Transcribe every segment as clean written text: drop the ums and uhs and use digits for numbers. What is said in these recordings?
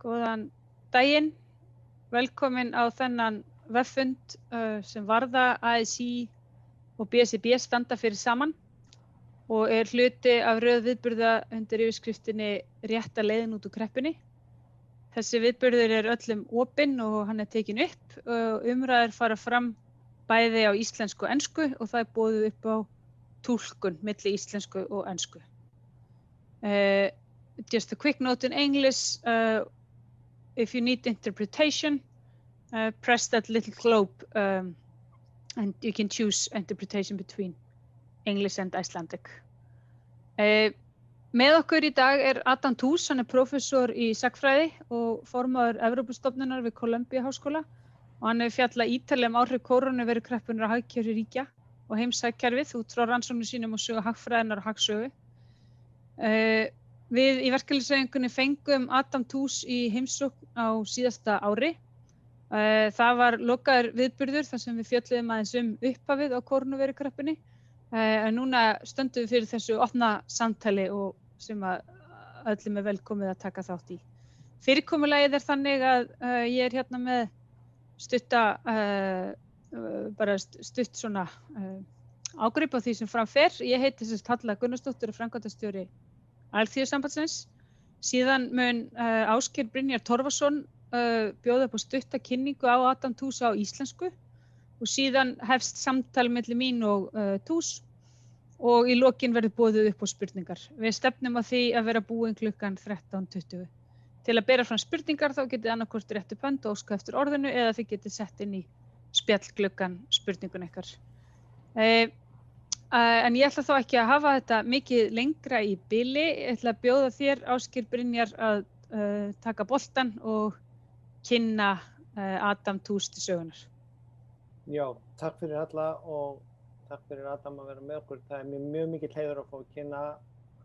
Góðan daginn, velkomin á þennan veffund sem varða ASÍ og BSRB standa fyrir saman og hluti af röð viðburða undir yfirskriftinni rétta leiðin út úr kreppunni. Þessi viðburður öllum opinn og hann tekin upp og umræður fara fram bæði á íslensku og ensku og það boðið upp á túlkun milli íslensku og ensku. Just a quick note in English, if you need interpretation, press that little globe and you can choose interpretation between English and Icelandic. Með okkur í dag Adam Tooze, hann prófessor í sagnfræði og formaður Evrópustofnunar við Columbia-háskóla og hann hefur fjallað ítarlega áhrif Kórónuveirukreppunnar á hagkerfi ríkja og heimshagkerfið út frá rannsóknum sínum og sögu hagfræðinnar og hagsögu. Við í verkalýðshreyfingunni fengum Adam Tooze í heimsókn á síðasta ári. Það var lokaður viðburður þar sem við fjölluðum aðeins upphafið á Kórónuveirukreppunni. En núna stöndum við fyrir þessu opna samtali og sem að öllum velkomið að taka þátt í. Fyrirkomulagið þannig að ég hérna með stutt svona ágrip á því sem fram fer. Ég heiti Halla Gunnarsdóttir og framkvæmdastjóri Alþjóðasambandsins. Síðan mun Ásgeir Brynjar Torfason bjóða upp á stutta kynningu á Adam Tooze á íslensku og síðan hefst samtal milli mín og Tooze og í lokin verður boðið upp á spurningar. Við stefnum á því að vera búin klukkan 13:20. Til að bera fram spurningar þá getið annarkvort rétt upp hönd og óska eftir orðinu eða þið getið sett inn í spjallgluggann spurningun ykkar. En ég ætla þá ekki að hafa þetta mikið lengra í bili. Ég ætla að bjóða þér, Ásgeir Brynjar, að taka boltann og kynna Adam Tooze til sögunar. Já, takk fyrir Halla og takk fyrir Adam að vera með okkur. Það mér mjög mikill heiður að fá að kynna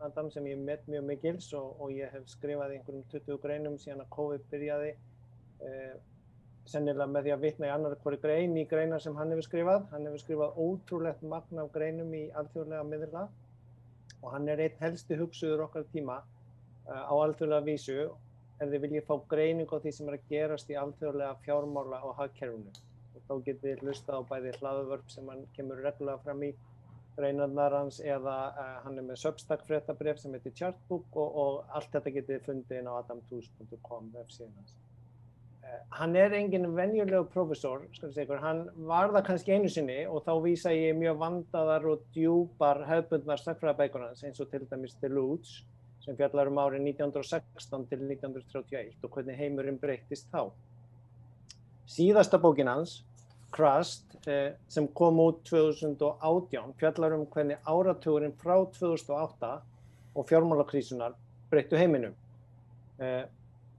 Adam sem ég met mjög mikils og ég hef skrifað í einhverjum 20 greinum síðan að Kófið byrjaði. Sennilega með því að vitna í annarri hvori grein í greinar sem hann hefur skrifað. Hann hefur skrifað ótrúlegt magn af greinum í alþjóðlega miðla og hann einn helsti hugsuður okkar tíma á alþjóðlega vísu ef þið viljið fá greiningu á því sem að gerast í alþjóðlega fjármála og hagkerfinu. Þá getið þið hlustað á bæði hlaðvörp sem hann kemur reglulega fram í greinarnar hans eða hann með Substack fréttabréf sem heitir Chartbook og allt þetta getið þið fundið inn á adamtooze.com vefsíðan hans. Hann engin venjulegur prófessor, skal ég segja ykkur, hann var það kannski einu sinni og þá vísa ég mjög vandaðar og djúpar hefðbundnar sagnfræðibækur hans eins og til dæmis Deluge sem fjallar árið 1916 til 1931 og hvernig heimurinn breyttist þá. Síðasta bókin hans, Crust, sem kom út 2018, fjallar hvernig áratugurinn frá 2008 og fjármálakrísunar breyttu heiminum.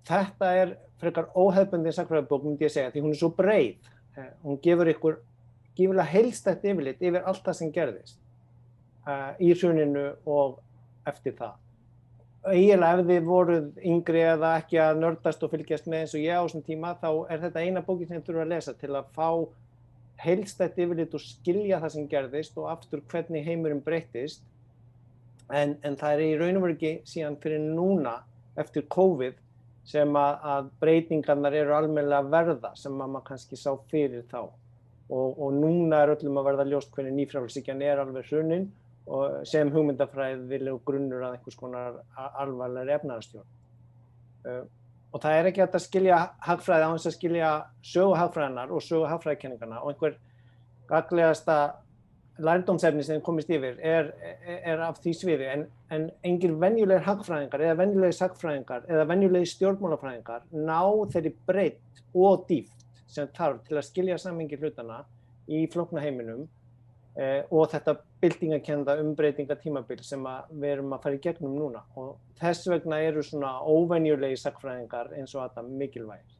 Þetta frekar óhefðbundin sagnfræðibók, myndi ég segja, því hún svo breið. Hún gefur ykkur gífurlega heildstætt yfirlit yfir allt það sem gerðist í hruninu og eftir það. Eiginlega ef þið voruð yngri eða ekki að nördast og fylgjast með eins og ég á þessum tíma, þá þetta eina bókin sem þið þurfa að lesa til að fá heildstætt yfirlit og skilja það sem gerðist og aftur hvernig heimurinn breyttist. En það í raun og veru ekki síðan fyrir núna eftir Kófið sem að breytingarnar almennilega verða sem maður kannski sá fyrir þá. Og núna öllum að verða ljóst hvernig nýfrjálshyggjan alveg hrunin og sem hugmyndafræðilegur grunnur að einhvers konar alvarlegri efnahagsstjórn. Og það ekki hægt að skilja hagfræði án þess að skilja sögu hagfræðinnar og sögu hagfræðikenningarna og einhver gagnlegasta lærdómsefni sem komist yfir af því sviði en engir venjulegir hagfræðingar eða venjulegir sagnfræðingar eða venjulegir stjórnmálafræðingar ná þeirri breidd og dýpt sem þarf til að skilja samhengi hlutanna í flókna heiminum og þetta byltingakennda umbreytingatímabil sem við erum að fara í gegnum núna og þess vegna svona óvenjulegir sagnfræðingar eins og Adam mikilvægir.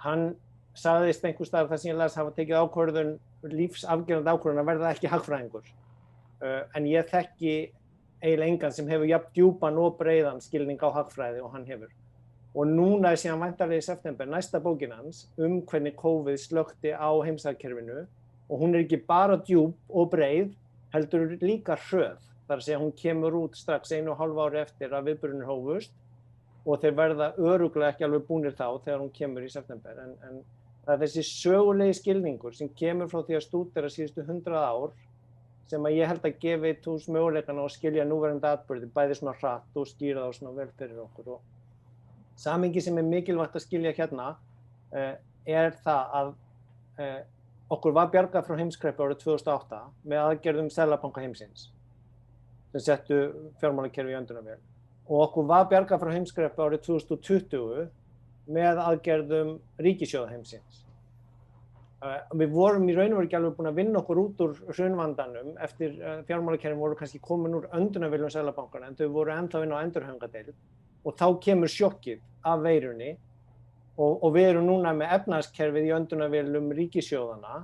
Hann sagðist einhvers staðar þar sem ég las hafa tekið ákvörðun, lífsafgerandi ákvörðun að verða ekki hagfræðingur. En ég þekki eiginlega engan sem hefur jafn djúpan og breiðan skilning á hagfræði og hann hefur. Og núna síðan væntanlega í september næsta bókin hans hvernig Kófið slökkti á heimshagkerfinu og hún ekki bara djúp og breið, heldur líka hröð. Þar að segja hún kemur út strax 1,5 ári eftir að viðburðirnir hófust og þeir verða örugglega ekki alveg búnir þá þegar hún kemur í september. En það er þessi sögulegi skilningur sem kemur frá því að stúdera síðustu 100 ár sem að ég held að gefi tús möguleikana á að skilja núverandi atburði, bæði svona hratt og skýra þá svona vel fyrir okkur. Og samhengi sem er mikilvægt að skilja hérna er það að okkur var bjargað frá heimskreppu árið 2008 með aðgerðum seðlabanka heimsins sem settu fjármálakerfi í öndunarvél. Og okkur var bjargað frá heimskreppu árið 2020 með aðgerðum ríkissjóða heimsins. Við vorum í raun og veru ekki alveg búin að vinna okkur út úr hrunvandanum eftir fjármálakerfin voru kannski komin úr öndunarvélum seðlabankana en þau voru ennþá inn á endurhæfingadeild og þá kemur sjokkið af veirunni og við erum núna með efnahagskerfið í öndunarvélum ríkissjóðanna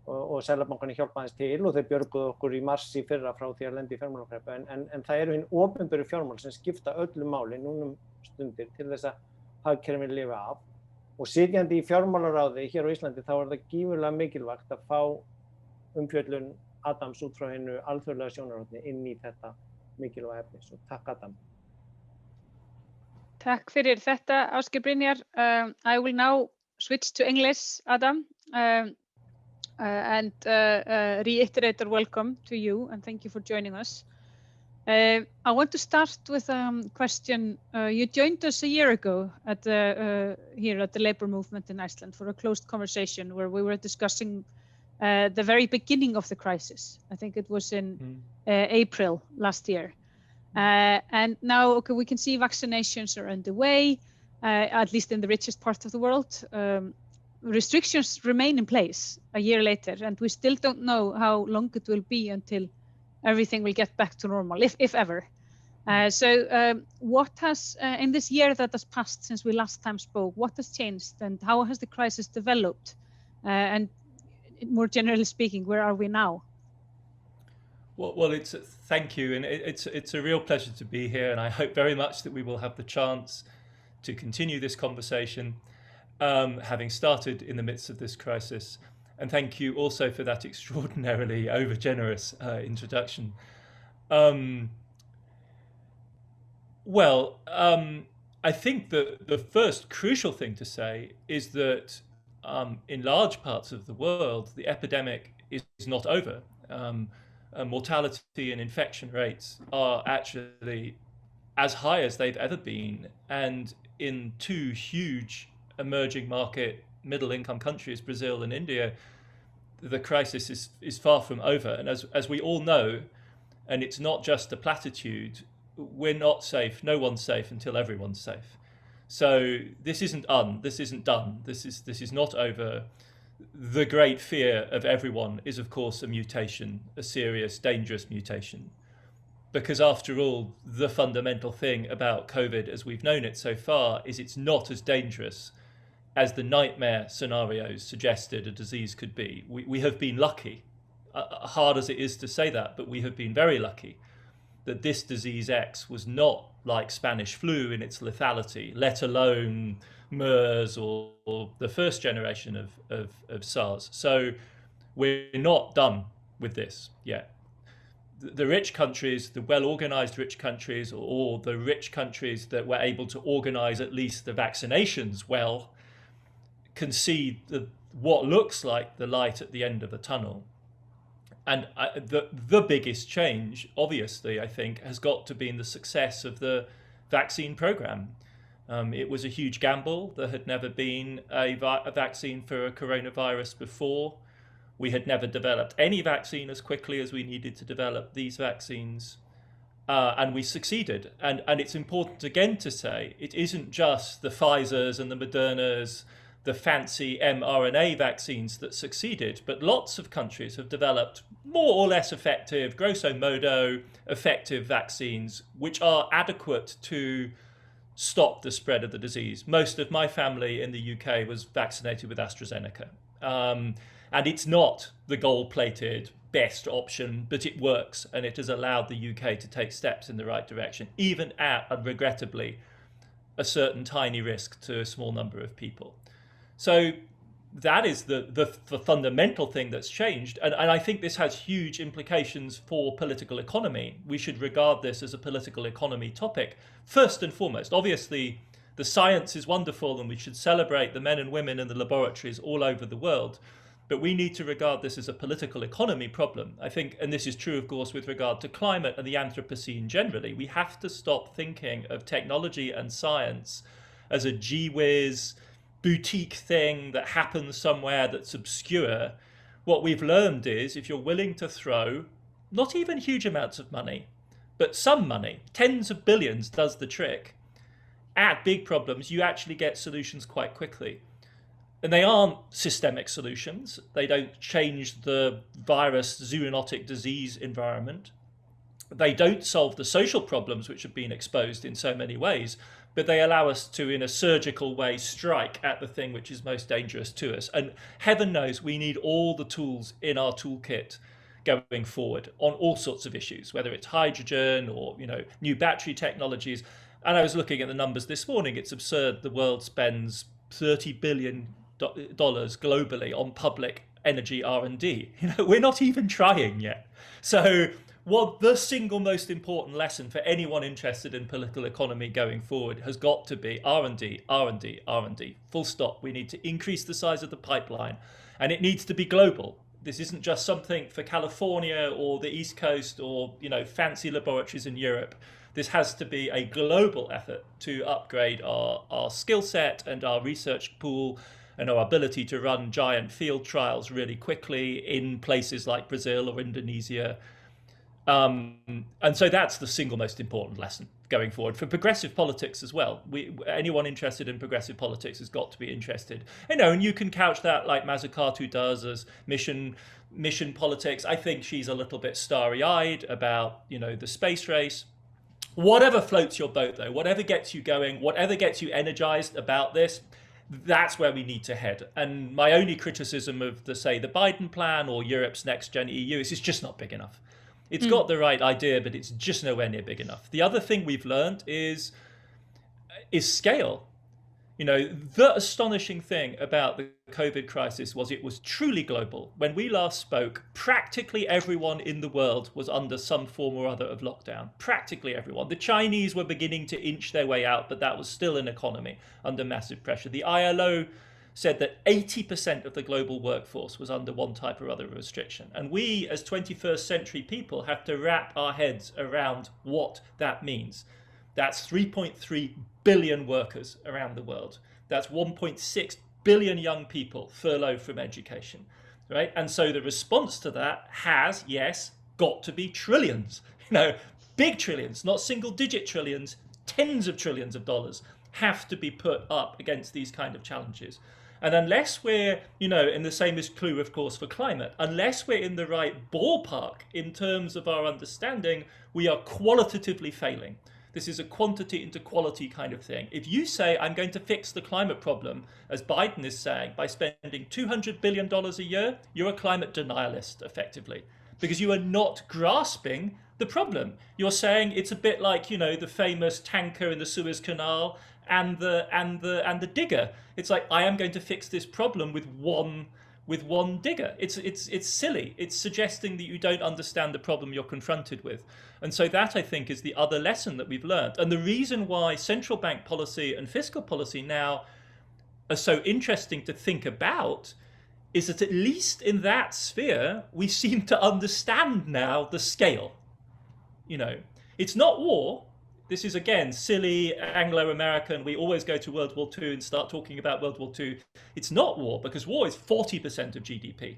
og seðlabankarnir hjálpa aðeins til og þeir björguðu okkur í mars í fyrra frá því að lenda í fjármálakreppu en það eru hinn opinberu fjármál sem skipta öllu máli núna stundir til þess að hagkerfin lifa af. Og sitjandi í fjármálaráði hér á Íslandi þá er það gífurlega mikilvægt að fá umfjöllun Adams út frá hennu alþjóðlega sjónarhorni inn í þetta mikilvæga efni. Svo takk Adam. Takk fyrir þetta, Ásgeir Brynjar. I will now switch to English, Adam, and reiterate our welcome to you and thank you for joining us. I want to start with a question. You joined us a year ago at here at the labor movement in Iceland for a closed conversation where we were discussing the very beginning of the crisis. I think it was in April last year. And now, okay, we can see vaccinations are underway, at least in the richest part of the world. Restrictions remain in place a year later, and we still don't know how long it will be until everything will get back to normal, if ever. So what has, in this year that has passed since we last time spoke, what has changed and how has the crisis developed? And more generally speaking, where are we now? Well, thank you. And it's a real pleasure to be here. And I hope very much that we will have the chance to continue this conversation, having started in the midst of this crisis. And thank you also for that extraordinarily over-generous introduction. I think that the first crucial thing to say is that in large parts of the world, the epidemic is not over. Mortality and infection rates are actually as high as they've ever been. And in two huge emerging market middle-income countries, Brazil and India, the crisis is far from over. And as we all know, and it's not just a platitude, we're not safe. No one's safe until everyone's safe. So this isn't done. This is not over. The great fear of everyone is, of course, a mutation, a serious, dangerous mutation. Because after all, the fundamental thing about COVID, as we've known it so far, is it's not as dangerous as the nightmare scenarios suggested a disease could be. We have been lucky, hard as it is to say that, but we have been very lucky that this disease X was not like Spanish flu in its lethality, let alone MERS or the first generation of SARS. So we're not done with this yet. The rich countries, the well-organized rich countries, or the rich countries that were able to organize at least the vaccinations well, can see what looks like the light at the end of the tunnel. And the biggest change, obviously, I think, has got to be in the success of the vaccine program. It was a huge gamble. There had never been a vaccine for a coronavirus before. We had never developed any vaccine as quickly as we needed to develop these vaccines. And we succeeded. And it's important again to say, it isn't just the Pfizers and the Modernas, the fancy mRNA vaccines that succeeded, but lots of countries have developed more or less effective, grosso modo, effective vaccines, which are adequate to stop the spread of the disease. Most of my family in the UK was vaccinated with AstraZeneca. And it's not the gold-plated best option, but it works, and it has allowed the UK to take steps in the right direction, even at, regrettably, a certain tiny risk to a small number of people. So that is the fundamental thing that's changed. And I think this has huge implications for political economy. We should regard this as a political economy topic, first and foremost. Obviously, the science is wonderful and we should celebrate the men and women in the laboratories all over the world. But we need to regard this as a political economy problem. I think, and this is true, of course, with regard to climate and the Anthropocene generally. We have to stop thinking of technology and science as a gee whiz, boutique thing that happens somewhere that's obscure. What we've learned is if you're willing to throw not even huge amounts of money, but some money, tens of billions does the trick, at big problems, you actually get solutions quite quickly. And they aren't systemic solutions. They don't change the virus zoonotic disease environment. They don't solve the social problems which have been exposed in so many ways, but they allow us to, in a surgical way, strike at the thing which is most dangerous to us. And heaven knows we need all the tools in our toolkit going forward on all sorts of issues, whether it's hydrogen or, new battery technologies. And I was looking at the numbers this morning. It's absurd. The world spends $30 billion globally on public energy R&D. We're not even trying yet. So what the single most important lesson for anyone interested in political economy going forward has got to be R&D, R&D, R&D. Full stop. We need to increase the size of the pipeline, and it needs to be global. This isn't just something for California or the East Coast or, fancy laboratories in Europe. This has to be a global effort to upgrade our skill set and our research pool and our ability to run giant field trials really quickly in places like Brazil or Indonesia. And so that's the single most important lesson going forward for progressive politics as well. Anyone interested in progressive politics has got to be interested. And you can couch that like Mazzucato does as mission politics. I think she's a little bit starry-eyed about, the space race. Whatever floats your boat, though, whatever gets you going, whatever gets you energized about this, that's where we need to head. And my only criticism of the Biden plan or Europe's next gen EU is it's just not big enough. It's got the right idea, but it's just nowhere near big enough. The other thing we've learned is scale. The astonishing thing about the COVID crisis was it was truly global. When we last spoke, practically everyone in the world was under some form or other of lockdown. Practically everyone. The Chinese were beginning to inch their way out, but that was still an economy under massive pressure. The ILO said that 80% of the global workforce was under one type or other of restriction. And we, as 21st century people, have to wrap our heads around what that means. That's 3.3 billion workers around the world. That's 1.6 billion young people furloughed from education, right? And so the response to that has, yes, got to be trillions, big trillions, not single digit trillions, tens of trillions of dollars have to be put up against these kind of challenges. And unless we're, and the same is true, of course, for climate, unless we're in the right ballpark in terms of our understanding, we are qualitatively failing. This is a quantity into quality kind of thing. If you say, I'm going to fix the climate problem, as Biden is saying, by spending $200 billion a year, you're a climate denialist, effectively, because you are not grasping the problem. You're saying it's a bit like, the famous tanker in the Suez Canal and the digger. It's like, I am going to fix this problem with one digger. It's silly. It's suggesting that you don't understand the problem you're confronted with. And so that, I think, is the other lesson that we've learned. And the reason why central bank policy and fiscal policy now are so interesting to think about is that at least in that sphere, we seem to understand now the scale. It's not war. This is, again, silly Anglo-American. We always go to World War II and start talking about World War II. It's not war, because war is 40% of GDP.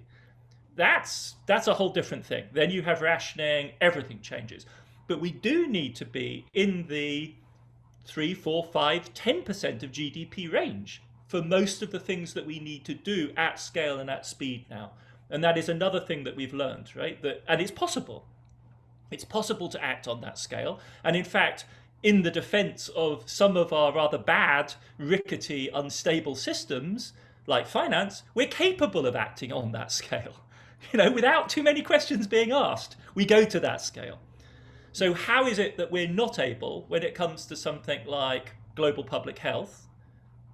That's a whole different thing. Then you have rationing, everything changes. But we do need to be in the 3, 4, 5, 10% of GDP range for most of the things that we need to do at scale and at speed now. And that is another thing that we've learned, right? And it's possible. It's possible to act on that scale. And in fact, in the defense of some of our rather bad, rickety, unstable systems, like finance, we're capable of acting on that scale. Without too many questions being asked, we go to that scale. So how is it that we're not able, when it comes to something like global public health,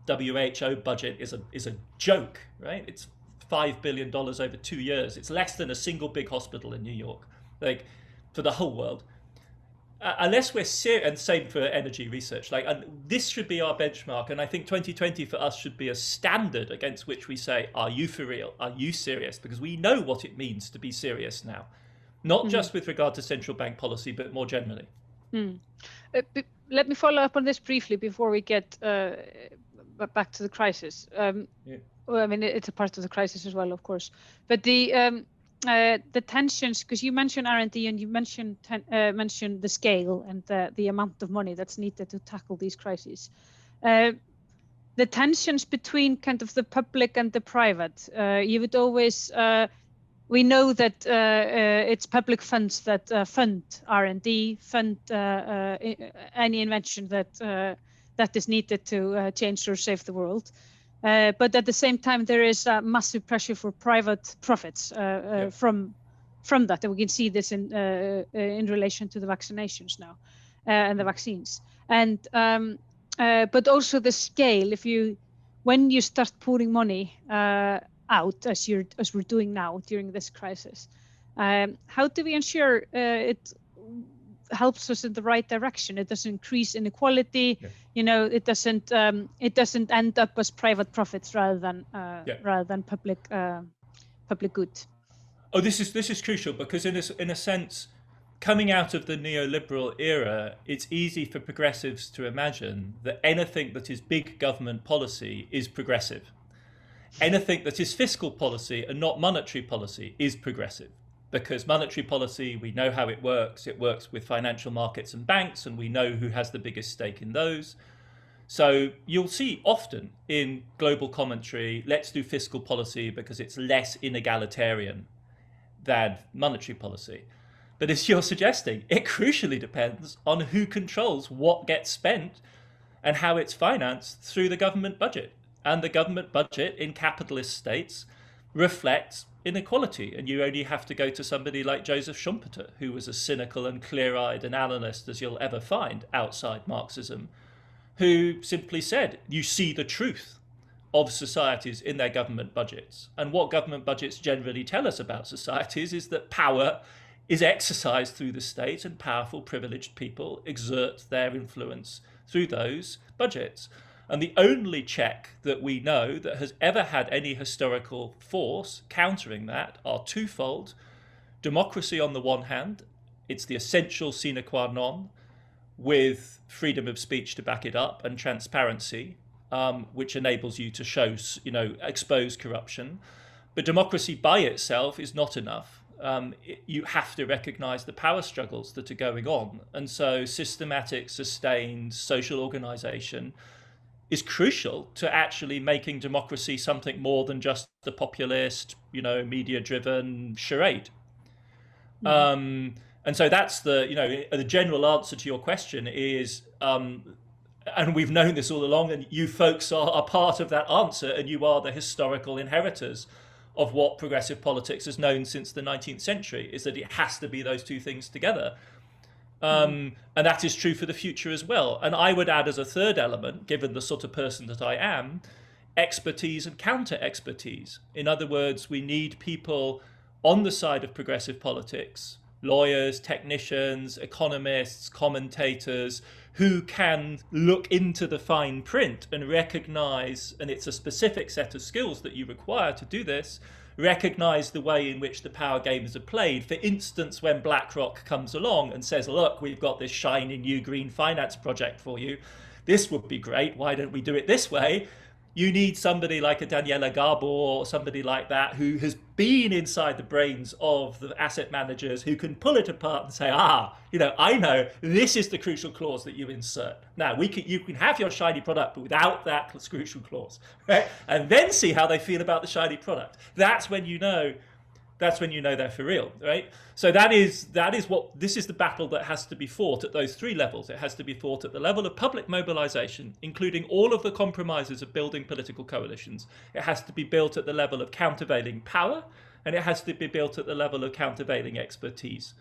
WHO budget is a joke, right? It's $5 billion over 2 years. It's less than a single big hospital in New York, like for the whole world. Unless we're serious, and same for energy research, like, and this should be our benchmark. And I think 2020 for us should be a standard against which we say, are you for real? Are you serious? Because we know what it means to be serious now, not just with regard to central bank policy, but more generally. Let me follow up on this briefly before we get back to the crisis. Well, I mean, it's a part of the crisis as well, of course. But the tensions, because you mentioned R&D and you mentioned the scale and the amount of money that's needed to tackle these crises. The tensions between kind of the public and the private, you would always, we know that it's public funds that fund R&D, fund any invention that is needed to change or save the world. But at the same time, there is massive pressure for private profits from that, and we can see this in relation to the vaccinations now and the vaccines. And but also the scale. When you start pouring money out, as we're doing now during this crisis, how do we ensure it helps us in the right direction? It doesn't increase inequality. You know, it doesn't end up as private profits rather than public good. Oh, this is crucial, because in a sense, coming out of the neoliberal era, it's easy for progressives to imagine that anything that is big government policy is progressive. Anything that is fiscal policy and not monetary policy is progressive. Because monetary policy, we know how it works. It works with financial markets and banks, and we know who has the biggest stake in those. So you'll see often in global commentary, let's do fiscal policy because it's less inegalitarian than monetary policy. But as you're suggesting, it crucially depends on who controls what gets spent and how it's financed through the government budget. And the government budget in capitalist states reflects inequality, and you only have to go to somebody like Joseph Schumpeter, who was as cynical and clear-eyed an analyst as you'll ever find outside Marxism, who simply said, you see the truth of societies in their government budgets. And what government budgets generally tell us about societies is that power is exercised through the state, and powerful privileged people exert their influence through those budgets. And the only check that we know that has ever had any historical force countering that are twofold. Democracy on the one hand, it's the essential sine qua non, with freedom of speech to back it up, and transparency, which enables you to show, expose corruption. But democracy by itself is not enough. You have to recognize the power struggles that are going on. And so systematic, sustained social organization is crucial to actually making democracy something more than just the populist, media-driven charade. And so that's the general answer to your question is, and we've known this all along, and you folks are part of that answer, and you are the historical inheritors of what progressive politics has known since the 19th century, is that it has to be those two things together. And that is true for the future as well. And I would add as a third element, given the sort of person that I am, expertise and counter-expertise. In other words, we need people on the side of progressive politics, lawyers, technicians, economists, commentators, who can look into the fine print and recognize, and it's a specific set of skills that you require to do this, recognize the way in which the power games are played. For instance, when BlackRock comes along and says, look, we've got this shiny new green finance project for you. This would be great. Why don't we do it this way? You need somebody like a Daniela Gabor or somebody like that who has been inside the brains of the asset managers, who can pull it apart and say, I know this is the crucial clause that you insert. Now you can have your shiny product, but without that crucial clause, right? And then see how they feel about the shiny product. That's when you know they're for real, right? So this is the battle that has to be fought at those three levels. It has to be fought at the level of public mobilization, including all of the compromises of building political coalitions. It has to be built at the level of countervailing power, and it has to be built at the level of countervailing expertise.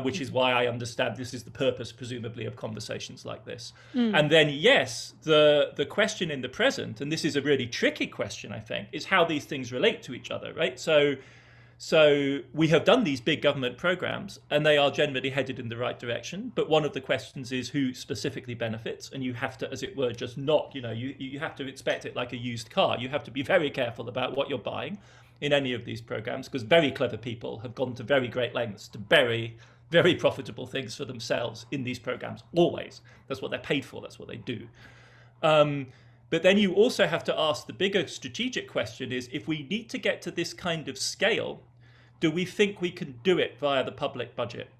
which is why I understand this is the purpose, presumably, of conversations like this. And then, yes, the question in the present, and this is a really tricky question, I think, is how these things relate to each other, right? So we have done these big government programs, and they are generally headed in the right direction. But one of the questions is who specifically benefits, and you have to, as it were, just not, you have to inspect it like a used car. You have to be very careful about what you're buying in any of these programs, because very clever people have gone to very great lengths to bury very profitable things for themselves in these programs, always. That's what they're paid for, that's what they do. But then you also have to ask the bigger strategic question is, if we need to get to this kind of scale, do we think we can do it via the public budget?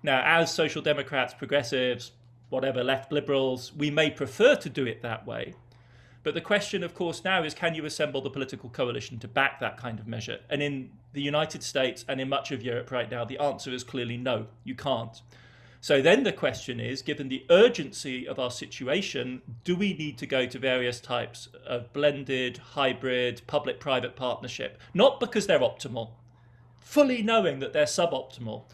Now, as social democrats, progressives, whatever, left liberals, we may prefer to do it that way. But the question, of course, now is, can you assemble the political coalition to back that kind of measure? And in the United States and in much of Europe right now, the answer is clearly no, you can't. So then the question is, given the urgency of our situation, do we need to go to various types of blended, hybrid, public-private partnership? Not because they're optimal, fully knowing that they're suboptimal,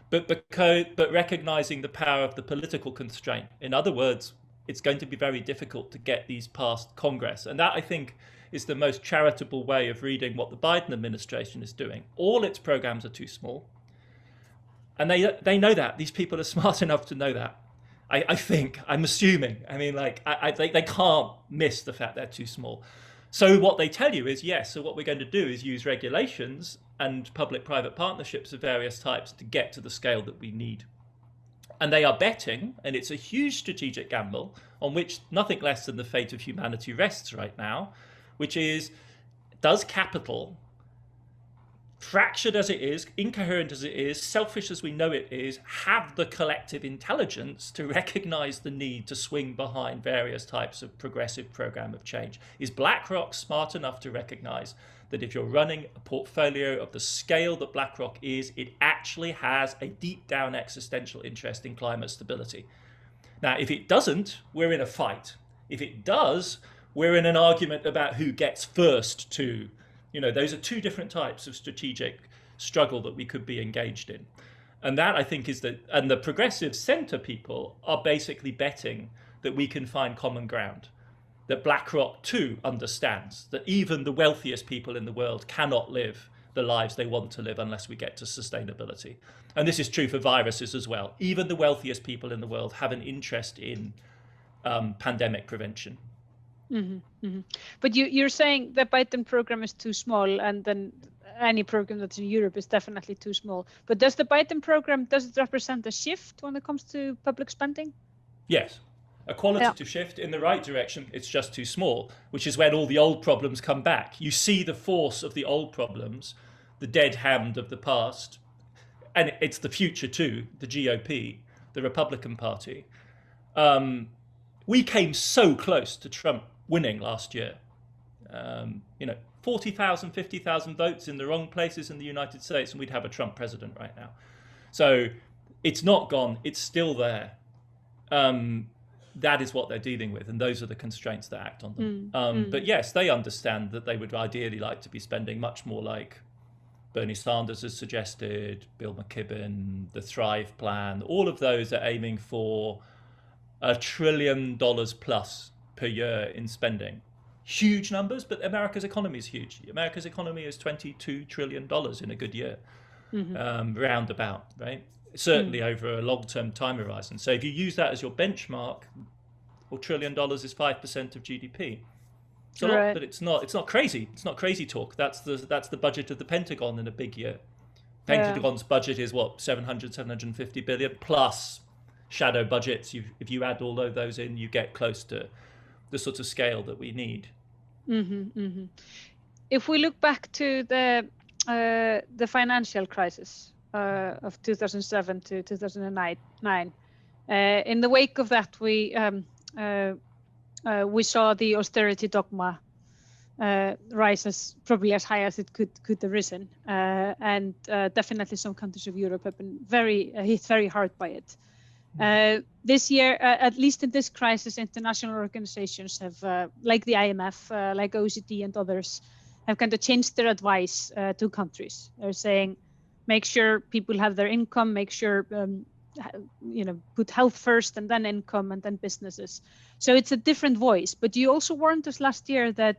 but recognizing the power of the political constraint. In other words, it's going to be very difficult to get these past Congress. And that, I think, is the most charitable way of reading what the Biden administration is doing. All its programs are too small. And they know that. These people are smart enough to know that. I think, I'm assuming. I mean, they can't miss the fact they're too small. So what they tell you is, yes, so what we're going to do is use regulations and public-private partnerships of various types to get to the scale that we need. And they are betting, and it's a huge strategic gamble on which nothing less than the fate of humanity rests right now, which is, does capital, fractured as it is, incoherent as it is, selfish as we know it is, have the collective intelligence to recognize the need to swing behind various types of progressive program of change? Is BlackRock smart enough to recognize that if you're running a portfolio of the scale that BlackRock is, it actually has a deep down existential interest in climate stability? Now, if it doesn't, we're in a fight. If it does, we're in an argument about who gets first to, those are two different types of strategic struggle that we could be engaged in. And that, I think, and the progressive center people are basically betting that we can find common ground, that BlackRock too understands that even the wealthiest people in the world cannot live the lives they want to live unless we get to sustainability. And this is true for viruses as well. Even the wealthiest people in the world have an interest in pandemic prevention. Mm-hmm, mm-hmm. But you're saying the Biden program is too small, and then any program that's in Europe is definitely too small. But does the Biden program, does it represent a shift when it comes to public spending? Yes, a qualitative shift in the right direction. It's just too small, which is when all the old problems come back. You see the force of the old problems, the dead hand of the past, and it's the future too, the GOP, the Republican Party. We came so close to Trump winning last year. 40,000, 50,000 votes in the wrong places in the United States, and we'd have a Trump president right now. So it's not gone, it's still there. That is what they're dealing with, and those are the constraints that act on them. But yes, they understand that they would ideally like to be spending much more like Bernie Sanders has suggested, Bill McKibben, the Thrive Plan. All of those are aiming for $1 trillion plus per year in spending. Huge numbers, but America's economy is huge. America's economy is $22 trillion in a good year, roundabout, right? Certainly over a long-term time horizon. So if you use that as your benchmark, $1 trillion is 5% of GDP. It's a lot, but it's not crazy. It's not crazy talk. That's the budget of the Pentagon in a big year. Pentagon's budget is what, 750 billion plus shadow budgets. If you add all of those in, you get close to the sort of scale that we need. If we look back to the financial crisis of 2007 to 2009, in the wake of that, we saw the austerity dogma rise probably as high as it could have risen, and definitely some countries of Europe have been hit very hard by it. This year, at least in this crisis, international organizations have, like the IMF, like OECD and others, have kind of changed their advice to countries. They're saying, make sure people have their income, make sure, put health first and then income and then businesses. So it's a different voice. But you also warned us last year that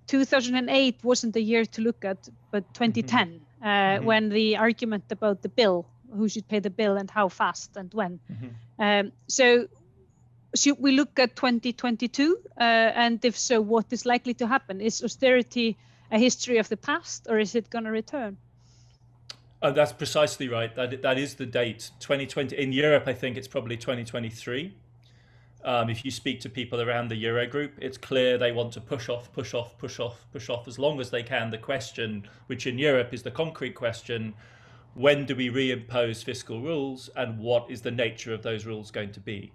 2008 wasn't the year to look at, but 2010, when the argument about the bill, who should pay the bill and how fast and when. So should we look at 2022? And if so, what is likely to happen? Is austerity a history of the past, or is it going to return? Oh, that's precisely right. That is the date. 2020 in Europe, I think it's probably 2023. If you speak to people around the Eurogroup, it's clear they want to push off as long as they can the question, which in Europe is the concrete question: when do we reimpose fiscal rules, and what is the nature of those rules going to be?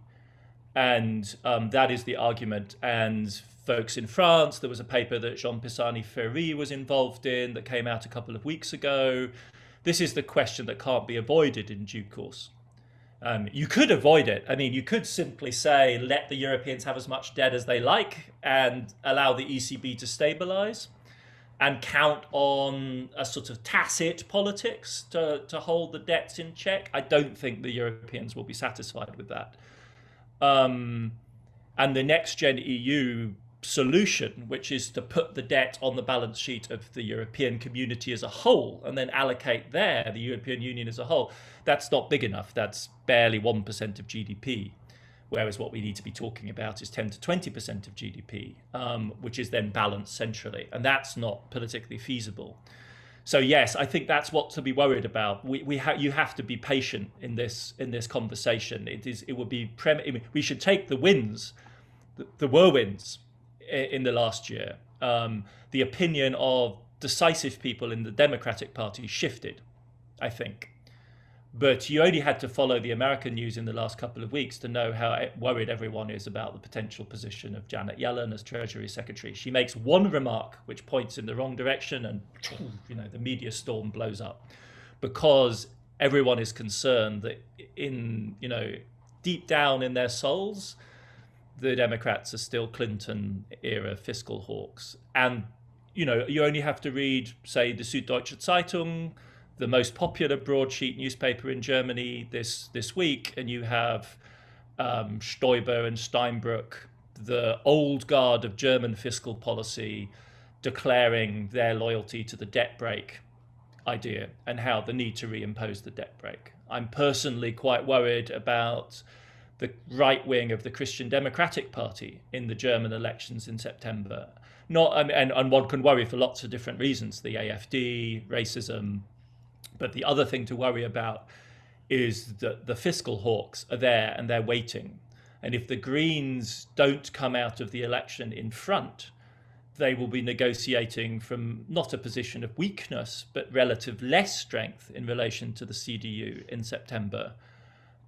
And that is the argument. And folks in France, there was a paper that Jean Pisani-Ferry was involved in that came out a couple of weeks ago. This is the question that can't be avoided in due course. You could avoid it. I mean, you could simply say, let the Europeans have as much debt as they like and allow the ECB to stabilize and count on a sort of tacit politics to hold the debts in check. I don't think the Europeans will be satisfied with that. And the next gen EU solution, which is to put the debt on the balance sheet of the European community as a whole and then allocate there the European Union as a whole, that's not big enough. That's barely 1% of GDP, whereas what we need to be talking about is 10 to 20% of GDP, which is then balanced centrally, and that's not politically feasible. So yes, I think that's what to be worried about. You have to be patient in this conversation. We should take the wins, the whirlwinds in the last year. The opinion of decisive people in the Democratic Party shifted, I think. But you only had to follow the American news in the last couple of weeks to know how worried everyone is about the potential position of Janet Yellen as Treasury Secretary. She makes one remark which points in the wrong direction, and the media storm blows up, because everyone is concerned that deep down in their souls, the Democrats are still Clinton-era fiscal hawks. And you only have to read, say, the Süddeutsche Zeitung, the most popular broadsheet newspaper in Germany this week, and you have Stoiber and Steinbrück, the old guard of German fiscal policy, declaring their loyalty to the debt brake idea and how the need to reimpose the debt brake. I'm personally quite worried about the right wing of the Christian Democratic Party in the German elections in September. And one can worry for lots of different reasons, the AfD, racism. But the other thing to worry about is that the fiscal hawks are there and they're waiting. And if the Greens don't come out of the election in front, they will be negotiating from not a position of weakness, but relative less strength in relation to the CDU in September.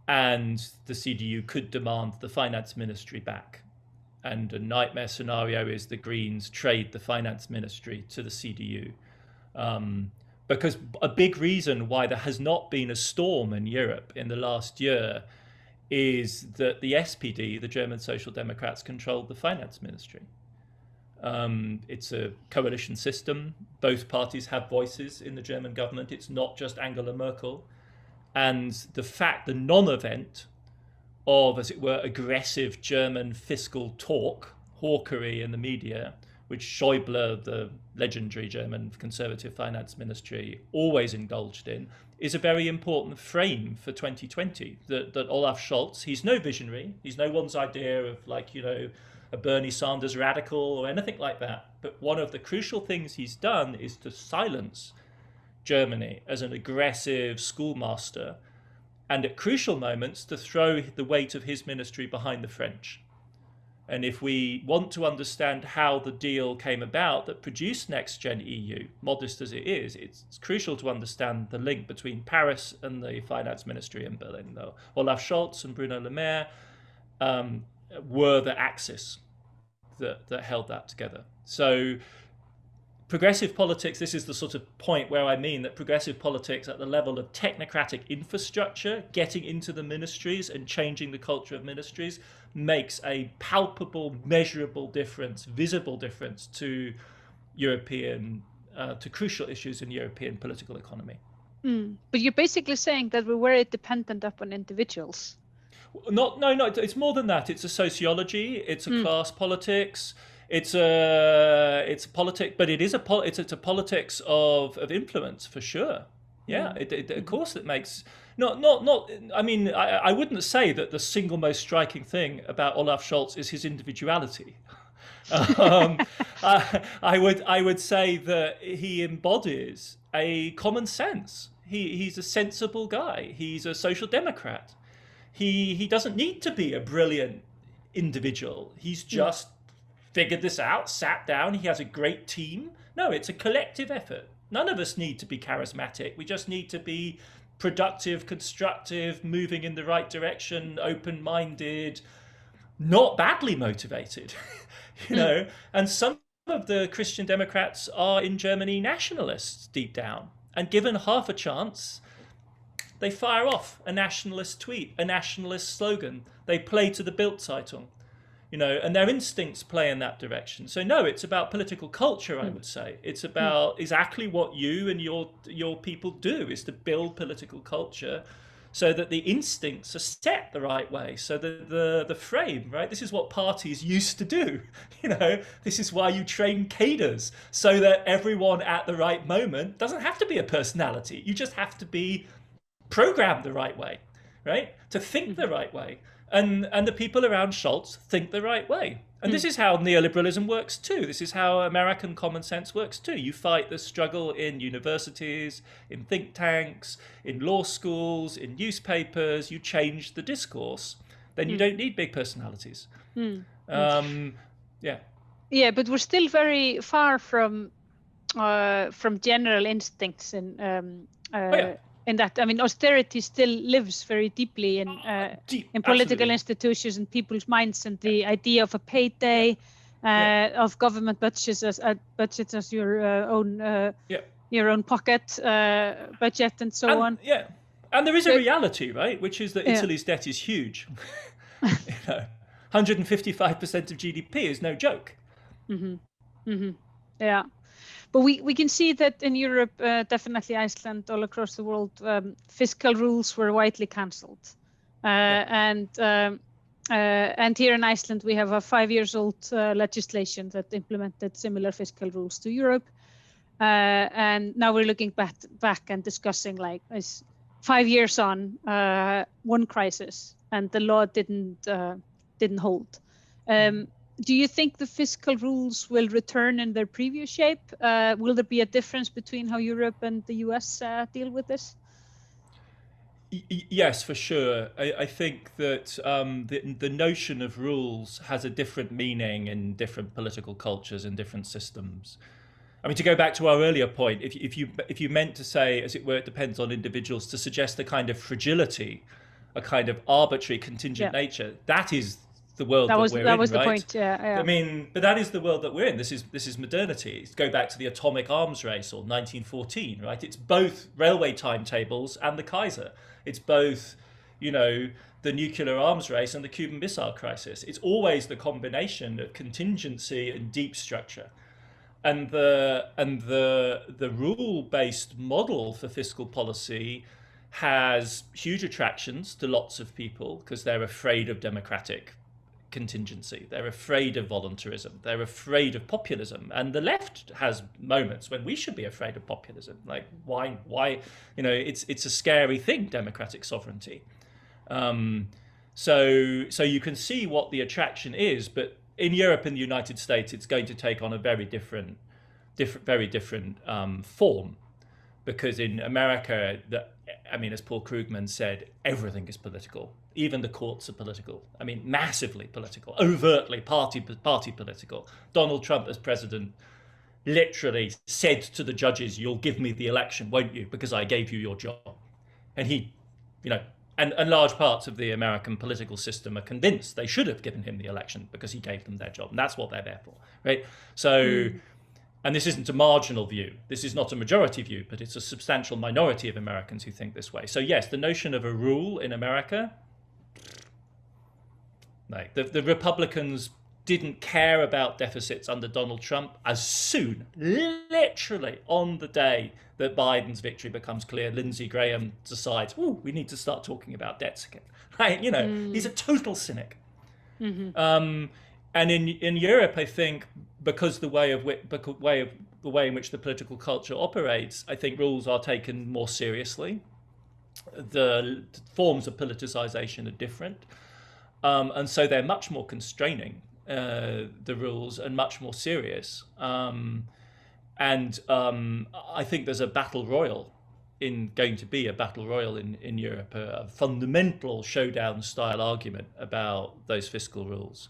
And the CDU could demand the finance ministry back. And a nightmare scenario is the Greens trade the finance ministry to the CDU. Because a big reason why there has not been a storm in Europe in the last year is that the SPD, the German Social Democrats, controlled the finance ministry. It's a coalition system. Both parties have voices in the German government. It's not just Angela Merkel. And the non-event of, as it were, aggressive German fiscal talk, hawkery in the media, which Schäuble, the legendary German conservative finance ministry, always indulged in, is a very important frame for 2020. That Olaf Scholz, he's no visionary, he's no one's idea of a Bernie Sanders radical or anything like that. But one of the crucial things he's done is to silence Germany as an aggressive schoolmaster, and at crucial moments to throw the weight of his ministry behind the French. And if we want to understand how the deal came about that produced Next Gen EU, modest as it is, it's crucial to understand the link between Paris and the finance ministry in Berlin. Though Olaf Scholz and Bruno Le Maire were the axis that held that together. So progressive politics, this is the sort of point where I mean that progressive politics at the level of technocratic infrastructure, getting into the ministries and changing the culture of ministries, makes a palpable, measurable difference, visible difference to to crucial issues in European political economy. But you're basically saying that we're very dependent upon individuals. No, it's more than that. It's a sociology, it's a class politics, it's a politic, but it's a politics of influence for sure. Yeah, of course it makes not. I mean, I wouldn't say that the single most striking thing about Olaf Scholz is his individuality. I would say that he embodies a common sense. He's a sensible guy. He's a social democrat. He doesn't need to be a brilliant individual. He's just figured this out, sat down. He has a great team. No, it's a collective effort. None of us need to be charismatic. We just need to be productive, constructive, moving in the right direction, open-minded, not badly motivated, you know. And some of the Christian Democrats are in Germany nationalists deep down. And given half a chance, they fire off a nationalist tweet, a nationalist slogan. They play to the Bild-Zeitung, you know, and their instincts play in that direction. So no, it's about political culture, I would say. It's about exactly what you and your people do, is to build political culture so that the instincts are set the right way, so that the frame, right? This is what parties used to do, you know. This is why you train cadres, so that everyone at the right moment doesn't have to be a personality. You just have to be programmed the right way, right? To think the right way. And the people around Scholz think the right way. And this is how neoliberalism works too. This is how American common sense works too. You fight the struggle in universities, in think tanks, in law schools, in newspapers. You change the discourse. Then you don't need big personalities. Yeah. Yeah, but we're still very far from general instincts in that. I mean, austerity still lives very deeply in political institutions and people's minds, and the idea of a payday, of government budgets as your own pocket budget, and so on. Yeah, and there is a reality, right, which is that Italy's debt is huge. You know, 155% of GDP is no joke. Yeah. But we can see that in Europe, definitely Iceland, all across the world, fiscal rules were widely cancelled. And here in Iceland, we have a 5-year-old legislation that implemented similar fiscal rules to Europe. And now we're looking back and discussing, like, is 5 years on, one crisis, and the law didn't hold. Do you think the fiscal rules will return in their previous shape? Will there be a difference between how Europe and the US deal with this? Yes, for sure. I think that the notion of rules has a different meaning in different political cultures and different systems. I mean, to go back to our earlier point, if you meant to say, as it were, it depends on individuals, to suggest a kind of fragility, a kind of arbitrary contingent nature, that is the world that we're in, that was the right? point. Yeah. I mean, but that is the world that we're in. This is modernity. Go back to the atomic arms race, or 1914, right? It's both railway timetables and the Kaiser. It's both, you know, the nuclear arms race and the Cuban Missile Crisis. It's always the combination of contingency and deep structure. And the rule-based model for fiscal policy has huge attractions to lots of people because they're afraid of democratic contingency. They're afraid of voluntarism. They're afraid of populism. And the left has moments when we should be afraid of populism. Like, why, you know, it's a scary thing, democratic sovereignty. So you can see what the attraction is, but in Europe and the United States, it's going to take on a very different form. Because in America, as Paul Krugman said, everything is political. Even the courts are political. I mean, massively political, overtly party political. Donald Trump, as president, literally said to the judges, "You'll give me the election, won't you? Because I gave you your job." And he, you know, and large parts of the American political system are convinced they should have given him the election because he gave them their job. And that's what they're there for, right? So... And this isn't a marginal view. This is not a majority view, but it's a substantial minority of Americans who think this way. So yes, the notion of a rule in America, like the Republicans didn't care about deficits under Donald Trump as soon, literally on the day that Biden's victory becomes clear, Lindsey Graham decides, we need to start talking about debts again. Right? He's a total cynic. Mm-hmm. And in Europe, I think, because the way in which the political culture operates, I think rules are taken more seriously. The forms of politicization are different. And so they're much more constraining, the rules, and much more serious. And I think there's going to be a battle royal in Europe, a fundamental showdown style argument about those fiscal rules,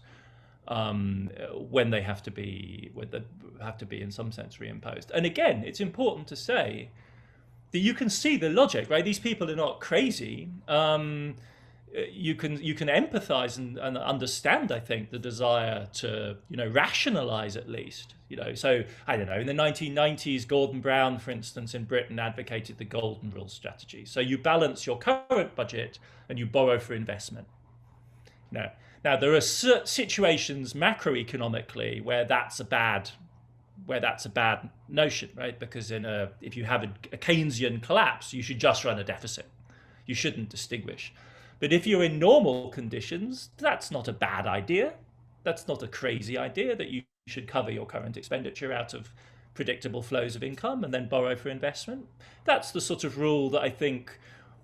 when they have to be in some sense reimposed. And again, it's important to say that you can see the logic, right? These people are not crazy. You can empathize and understand, I think, the desire to, rationalize at least. So I don't know, in the 1990s, Gordon Brown, for instance, in Britain advocated the golden rule strategy. So you balance your current budget and you borrow for investment. Now there are situations macroeconomically where that's a bad notion, right? Because if you have a Keynesian collapse, you should just run a deficit. You shouldn't distinguish. But if you're in normal conditions, that's not a bad idea. That's not a crazy idea that you should cover your current expenditure out of predictable flows of income and then borrow for investment. That's the sort of rule that I think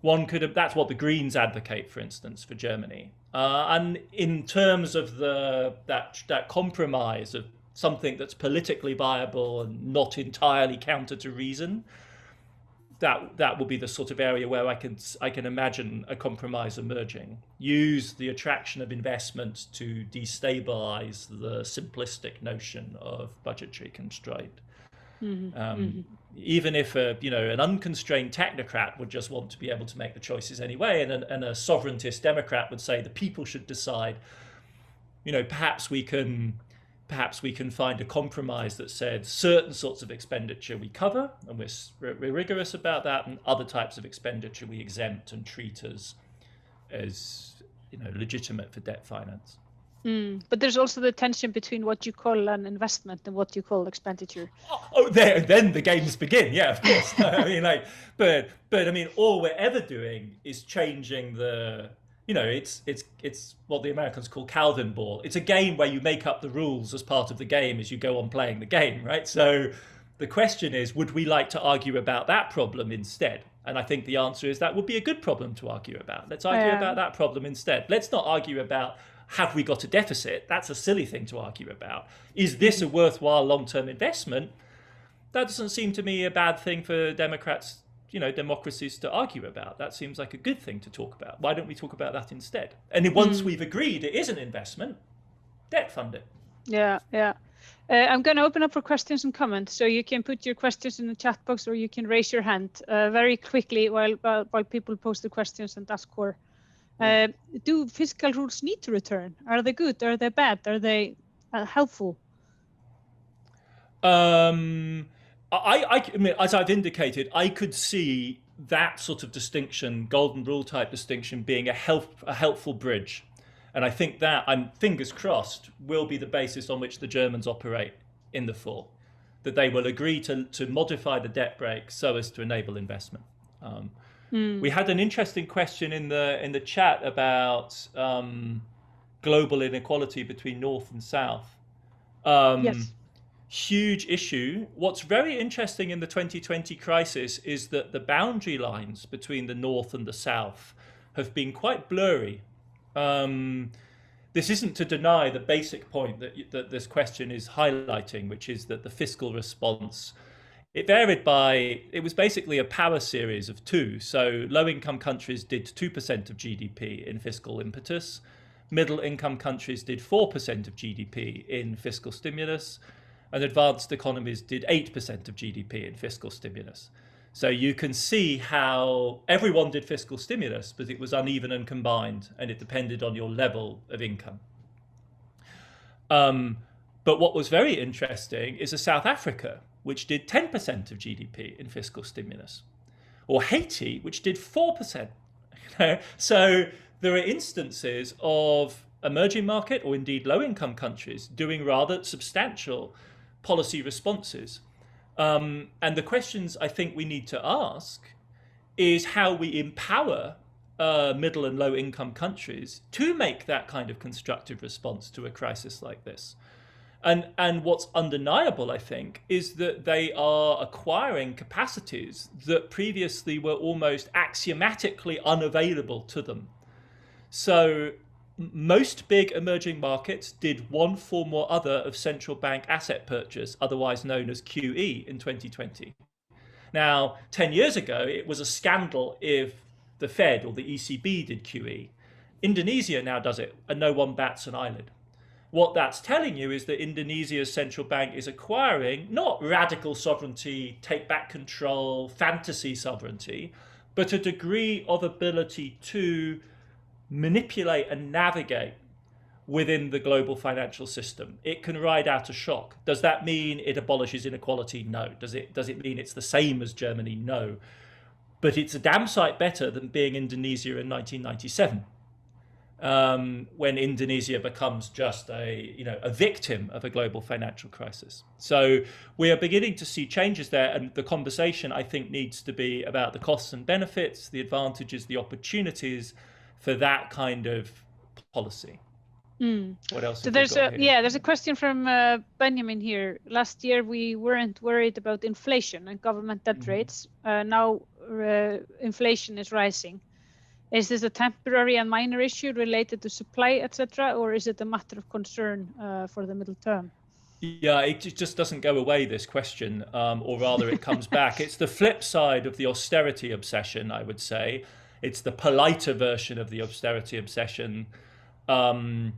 that's what the Greens advocate, for instance, for Germany. And in terms of that compromise of something that's politically viable and not entirely counter to reason, that will be the sort of area where I can imagine a compromise emerging. Use the attraction of investment to destabilize the simplistic notion of budgetary constraint. Mm-hmm. Even if an unconstrained technocrat would just want to be able to make the choices anyway, and a sovereigntist Democrat would say the people should decide. Perhaps we can find a compromise that said certain sorts of expenditure we cover, and we're rigorous about that, and other types of expenditure we exempt and treat as legitimate for debt finance. But there's also the tension between what you call an investment and what you call expenditure. Then the games begin. Yeah, of course. But all we're ever doing is changing the. It's what the Americans call Calvin ball. It's a game where you make up the rules as part of the game as you go on playing the game, right? So the question is, would we like to argue about that problem instead? And I think the answer is that would be a good problem to argue about. Let's argue about that problem instead. Let's not argue about have we got a deficit? That's a silly thing to argue about. Is this a worthwhile long-term investment? That doesn't seem to me a bad thing for democracies to argue about. That seems like a good thing to talk about. Why don't we talk about that instead? And once we've agreed it is an investment, debt fund it. Yeah. I'm going to open up for questions and comments. So you can put your questions in the chat box or you can raise your hand very quickly while people post the questions and ask for. Do fiscal rules need to return? Are they good? Are they bad? Are they helpful? I mean, as I've indicated, I could see that sort of distinction, golden rule type distinction, being a helpful bridge. And I think that, I'm fingers crossed, will be the basis on which the Germans operate in the fall. That they will agree to modify the debt brake so as to enable investment. We had an interesting question in the chat about global inequality between North and South. Yes. Huge issue. What's very interesting in the 2020 crisis is that the boundary lines between the North and the South have been quite blurry. This isn't to deny the basic point that this question is highlighting, which is that the fiscal response, it was basically a power series of two. So low-income countries did 2% of GDP in fiscal impetus. Middle-income countries did 4% of GDP in fiscal stimulus. And advanced economies did 8% of GDP in fiscal stimulus. So you can see how everyone did fiscal stimulus, but it was uneven and combined, and it depended on your level of income. But what was very interesting is South Africa, which did 10% of GDP in fiscal stimulus, or Haiti, which did 4%. So there are instances of emerging market or indeed low-income countries doing rather substantial policy responses. And the questions I think we need to ask is how we empower middle and low-income countries to make that kind of constructive response to a crisis like this. And what's undeniable, I think, is that they are acquiring capacities that previously were almost axiomatically unavailable to them. So most big emerging markets did one form or other of central bank asset purchase, otherwise known as QE, in 2020. Now, 10 years ago, it was a scandal if the Fed or the ECB did QE. Indonesia now does it, and no one bats an eyelid. What that's telling you is that Indonesia's central bank is acquiring not radical sovereignty, take back control, fantasy sovereignty, but a degree of ability to manipulate and navigate within the global financial system. It can ride out a shock. Does that mean it abolishes inequality? No. Does it mean it's the same as Germany? No. But it's a damn sight better than being Indonesia in 1997. When Indonesia becomes just a victim of a global financial crisis. So we are beginning to see changes there, and the conversation, I think, needs to be about the costs and benefits, the advantages, the opportunities for that kind of policy. What else? So there's a question from Benjamin here. Last year we weren't worried about inflation and government debt rates. Now inflation is rising. Is this a temporary and minor issue related to supply, etc., or is it a matter of concern for the middle term? Yeah, it just doesn't go away, this question, or rather it comes back. It's the flip side of the austerity obsession, I would say. It's the politer version of the austerity obsession. My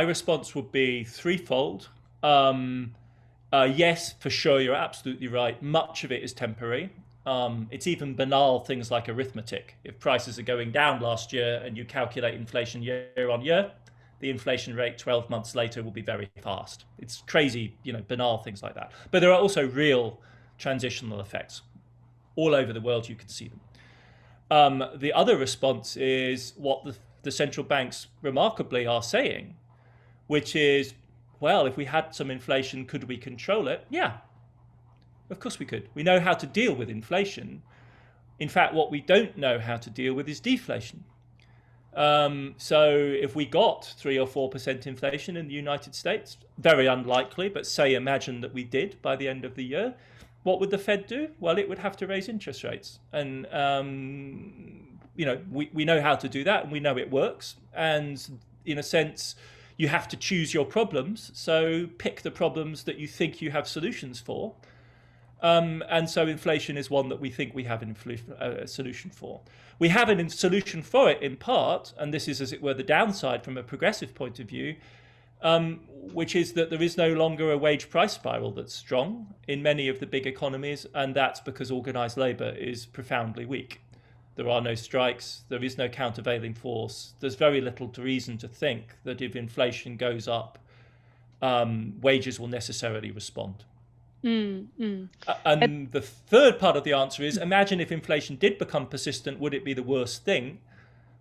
response would be threefold. Yes, for sure, you're absolutely right. Much of it is temporary. It's even banal things like arithmetic. If prices are going down last year and you calculate inflation year on year, the inflation rate 12 months later will be very fast. It's crazy, banal things like that. But there are also real transitional effects. All over the world, you can see them. The other response is what the central banks remarkably are saying, which is, well, if we had some inflation, could we control it? Yeah. Of course we could. We know how to deal with inflation. In fact, what we don't know how to deal with is deflation. So if we got 3 or 4% inflation in the United States, very unlikely, but say imagine that we did by the end of the year, what would the Fed do? Well, it would have to raise interest rates. And, we know how to do that, and we know it works. And in a sense, you have to choose your problems. So pick the problems that you think you have solutions for. And so inflation is one that we think we have a solution for. We have a solution for it in part, and this is, as it were, the downside from a progressive point of view, which is that there is no longer a wage price spiral that's strong in many of the big economies, and that's because organized labor is profoundly weak. There are no strikes, there is no countervailing force. There's very little reason to think that if inflation goes up, wages will necessarily respond. And the third part of the answer is, imagine if inflation did become persistent, would it be the worst thing?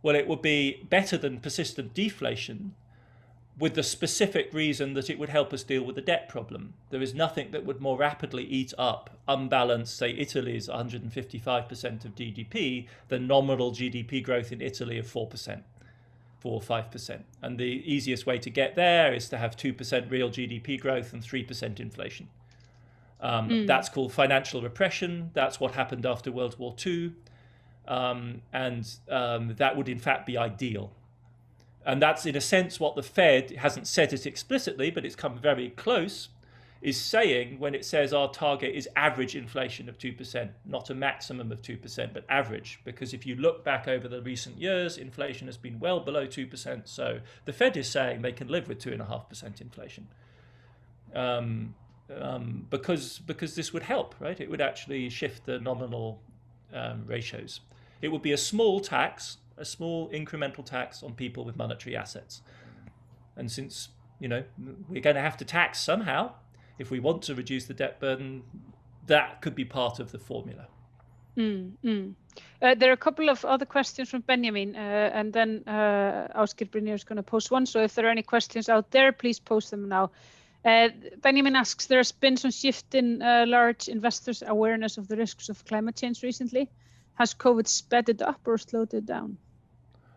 Well, it would be better than persistent deflation, with the specific reason that it would help us deal with the debt problem. There is nothing that would more rapidly eat up unbalanced, say Italy's 155% of GDP, than nominal GDP growth in Italy of 4% or 5%. And the easiest way to get there is to have 2% real GDP growth and 3% inflation. That's called financial repression. That's what happened after World War II. That would in fact be ideal. And that's in a sense what the Fed hasn't said it explicitly, but it's come very close, is saying when it says our target is average inflation of 2%, not a maximum of 2%, but average. Because if you look back over the recent years, inflation has been well below 2%. So the Fed is saying they can live with 2.5% inflation. Because this would help, right? It would actually shift the nominal ratios. It would be a small tax, a small incremental tax on people with monetary assets. And since, we're going to have to tax somehow, if we want to reduce the debt burden, that could be part of the formula. There are a couple of other questions from Benjamin, and then Ásgeir Brynjar is going to post one. So if there are any questions out there, please post them now. Benjamin asks, there's been some shift in large investors' awareness of the risks of climate change recently. Has COVID sped it up or slowed it down?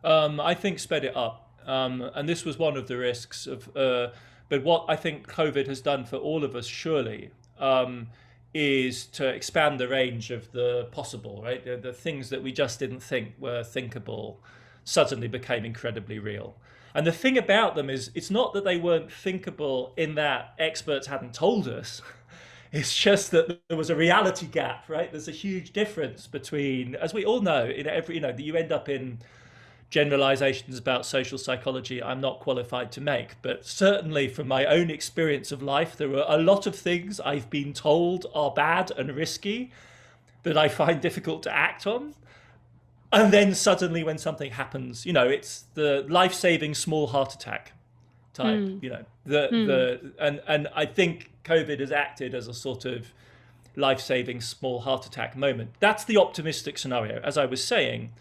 I think sped it up. And this was one of the risks of, but what I think COVID has done for all of us, surely, is to expand the range of the possible, right? The things that we just didn't think were thinkable suddenly became incredibly real. And the thing about them is, it's not that they weren't thinkable in that experts hadn't told us. It's just that there was a reality gap, right? There's a huge difference between, as we all know, in every, you end up in generalizations about social psychology I'm not qualified to make, but certainly from my own experience of life, there were a lot of things I've been told are bad and risky that I find difficult to act on. And then suddenly when something happens, it's the life-saving small heart attack type, and I think COVID has acted as a sort of life-saving small heart attack moment. That's the optimistic scenario. As I was saying,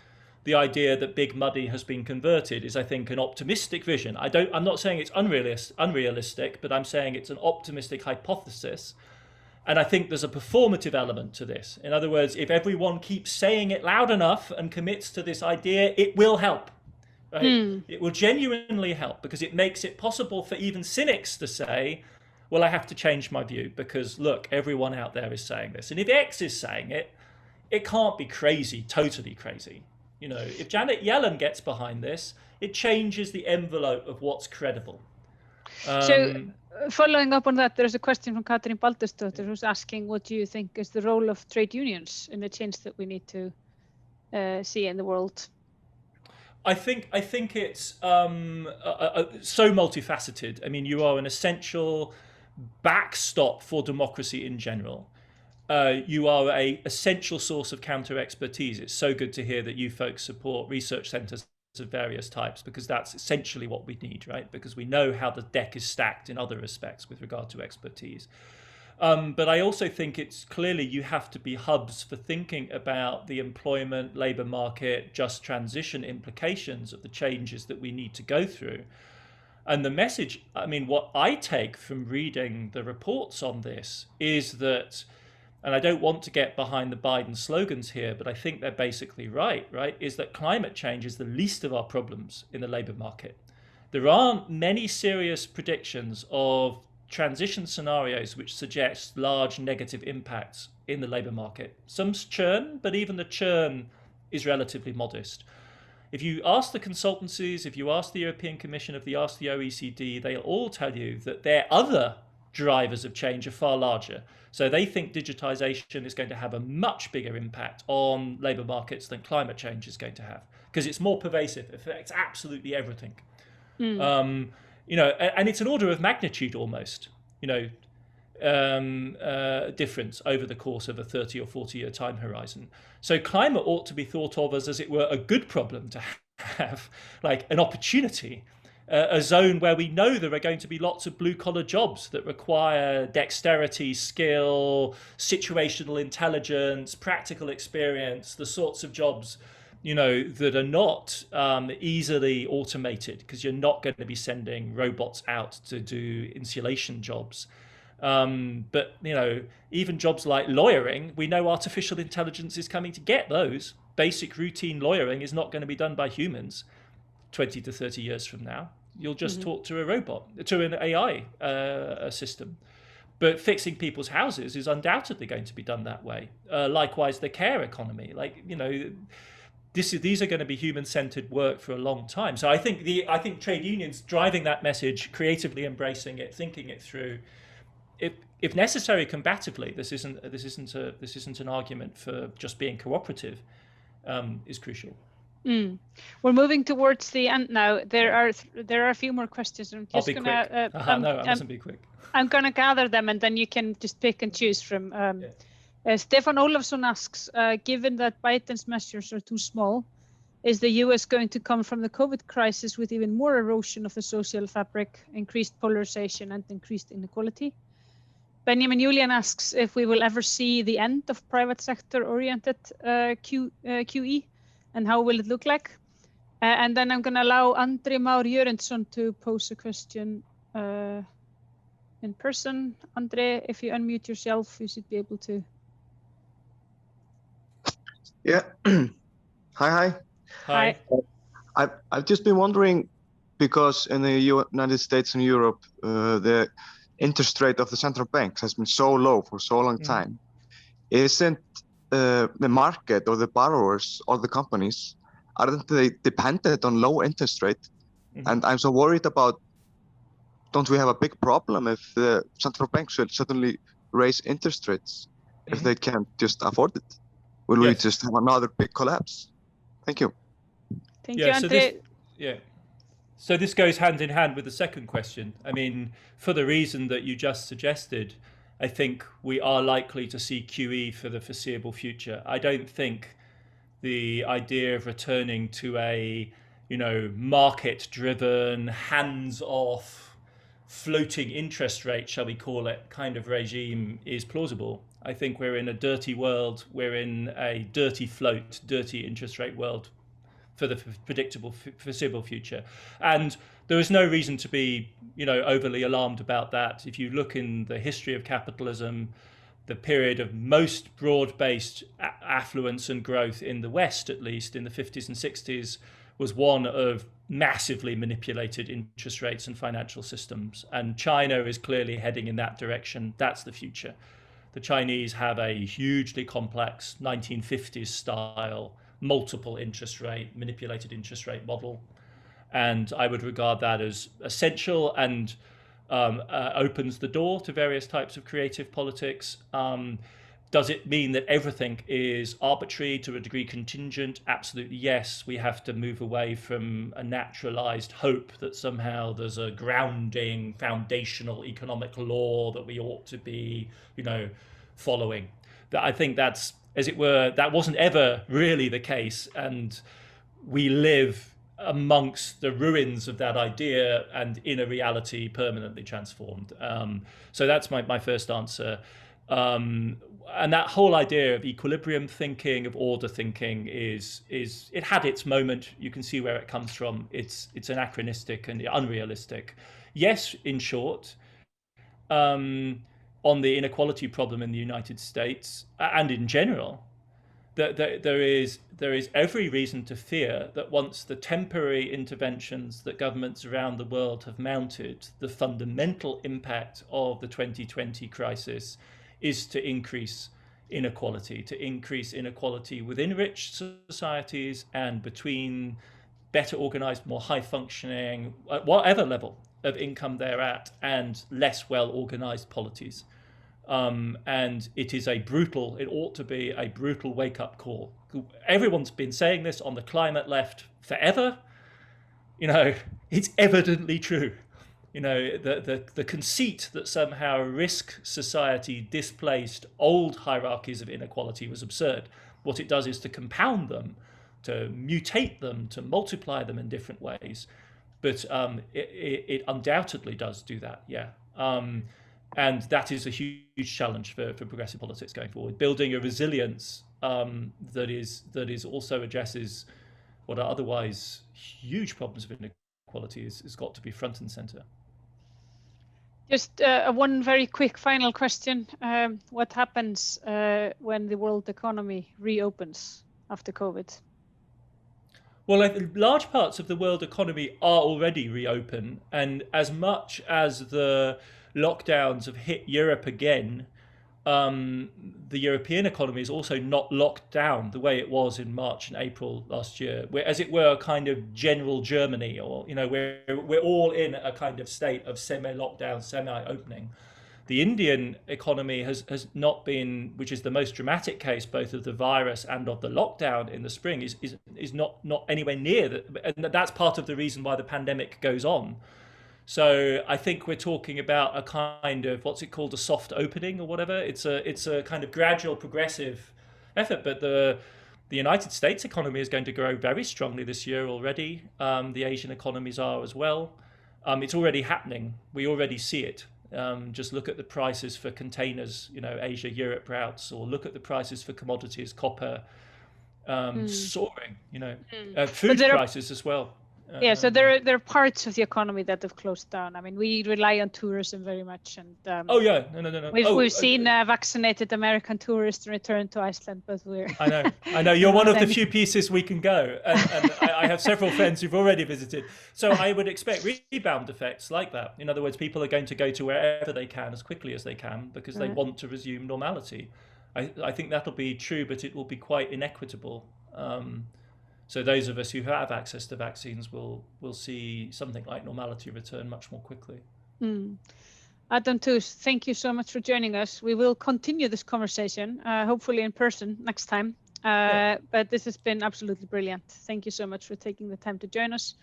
the idea that Big Muddy has been converted is, I think, an optimistic vision. I'm not saying it's unrealistic, but I'm saying it's an optimistic hypothesis. And I think there's a performative element to this. In other words, if everyone keeps saying it loud enough and commits to this idea, it will help. Right? It will genuinely help, because it makes it possible for even cynics to say, well, I have to change my view because, look, everyone out there is saying this. And if X is saying it, it can't be crazy, totally crazy. If Janet Yellen gets behind this, it changes the envelope of what's credible. So following up on that, there's a question from Katrín Baldursdóttir who's asking, what do you think is the role of trade unions in the change that we need to see in the world? I think it's so multifaceted. I mean, you are an essential backstop for democracy in general. You are an essential source of counter expertise. It's so good to hear that you folks support research centres of various types, because that's essentially what we need, right? Because we know how the deck is stacked in other respects with regard to expertise. But I also think it's clearly you have to be hubs for thinking about the employment, labour market, just transition implications of the changes that we need to go through. And the message, I mean, what I take from reading the reports on this is that, and I don't want to get behind the Biden slogans here, but I think they're basically right, is that climate change is the least of our problems in the labour market. There aren't many serious predictions of transition scenarios which suggest large negative impacts in the labour market. Some churn, but even the churn is relatively modest. If you ask the consultancies, if you ask the European Commission, if you ask the OECD, they'll all tell you that their other drivers of change are far larger. So they think digitization is going to have a much bigger impact on labour markets than climate change is going to have, because it's more pervasive, it affects absolutely everything. And it's an order of magnitude almost, difference over the course of a 30 or 40 year time horizon. So climate ought to be thought of as it were, a good problem to have, like an opportunity, a zone where we know there are going to be lots of blue collar jobs that require dexterity, skill, situational intelligence, practical experience, the sorts of jobs that are not easily automated, because you're not going to be sending robots out to do insulation jobs. But even jobs like lawyering, we know artificial intelligence is coming to get those. Basic routine lawyering is not going to be done by humans 20 to 30 years from now. You'll just talk to a robot, to an AI system. But fixing people's houses is undoubtedly going to be done that way. Likewise, the care economy, these are going to be human-centered work for a long time. So I think trade unions driving that message, creatively embracing it, thinking it through, if necessary, combatively. This isn't an argument for just being cooperative, is crucial. We're moving towards the end now. There are a few more questions. I'm just gonna. I mustn't be quick. I'm gonna gather them, and then you can just pick and choose from. Stefan Olafsson asks, given that Biden's measures are too small, is the US going to come from the COVID crisis with even more erosion of the social fabric, increased polarization, and increased inequality? Benjamin Julian asks if we will ever see the end of private sector-oriented QE, and how will it look like? And then I'm going to allow Andri Már Jörundsson to pose a question in person. Andri, if you unmute yourself, you should be able to. Yeah. Hi. Hi. I've just been wondering, because in the United States and Europe, the interest rate of the central banks has been so low for so long time. Isn't the market or the borrowers or the companies, aren't they dependent on low interest rate? And I'm so worried about, don't we have a big problem if the central banks will suddenly raise interest rates if they can't just afford it? Will we just have another big collapse? Thank you. Thank you, Andri. So this goes hand in hand with the second question. I mean, for the reason that you just suggested, I think we are likely to see QE for the foreseeable future. I don't think the idea of returning to a, market-driven, hands-off, floating interest rate, shall we call it, kind of regime is plausible. I think we're in a dirty world. We're in a dirty float, dirty interest rate world for the predictable foreseeable future. And there is no reason to be, overly alarmed about that. If you look in the history of capitalism, the period of most broad-based affluence and growth in the West, at least in the 50s and 60s, was one of massively manipulated interest rates and financial systems. And China is clearly heading in that direction. That's the future. The Chinese have a hugely complex 1950s style multiple interest rate, manipulated interest rate model. And I would regard that as essential and opens the door to various types of creative politics. Does it mean that everything is arbitrary, to a degree contingent? Absolutely yes. We have to move away from a naturalized hope that somehow there's a grounding, foundational economic law that we ought to be, following. I think that's, as it were, that wasn't ever really the case, and we live amongst the ruins of that idea and in a reality permanently transformed. So that's my first answer. And that whole idea of equilibrium thinking, of order thinking, is it had its moment. You can see where it comes from. It's anachronistic and unrealistic. Yes, in short. On the inequality problem in the United States and in general, that there is every reason to fear that once the temporary interventions that governments around the world have mounted, the fundamental impact of the 2020 crisis is to increase inequality within rich societies and between better organized, more high functioning, at whatever level of income they're at, and less well organized polities. And it ought to be a brutal wake-up call. Everyone's been saying this on the climate left forever. It's evidently true. The conceit that somehow risk society displaced old hierarchies of inequality was absurd. What it does is to compound them, to mutate them, to multiply them in different ways. But it undoubtedly does do that, yeah. And that is a huge challenge for progressive politics going forward. Building a resilience that is also addresses what are otherwise huge problems of inequality has got to be front and center. Just one very quick final question. What happens when the world economy reopens after COVID? Well, large parts of the world economy are already reopened, and as much as the lockdowns have hit Europe again, the European economy is also not locked down the way it was in March and April last year. We're, as it were, a kind of general Germany, or we're all in a kind of state of semi-lockdown, semi-opening. The Indian economy has not been, which is the most dramatic case both of the virus and of the lockdown in the spring, is not anywhere near that, and that's part of the reason why the pandemic goes on. So I think we're talking about a kind of, what's it called, a soft opening or whatever. It's a kind of gradual, progressive effort. But the United States economy is going to grow very strongly this year already. The Asian economies are as well. It's already happening. We already see it. Just look at the prices for containers, Asia-Europe routes, or look at the prices for commodities, copper, soaring, food prices as well. So there are parts of the economy that have closed down. I mean, we rely on tourism very much, and no. We've seen vaccinated American tourists return to Iceland, but we're. I know. You're one of the few pieces we can go, and I have several friends who've already visited. So I would expect rebound effects like that. In other words, people are going to go to wherever they can as quickly as they can because they want to resume normality. I think that'll be true, but it will be quite inequitable. So those of us who have access to vaccines will see something like normality return much more quickly. Adam Tooth, thank you so much for joining us. We will continue this conversation, hopefully in person next time. But this has been absolutely brilliant. Thank you so much for taking the time to join us.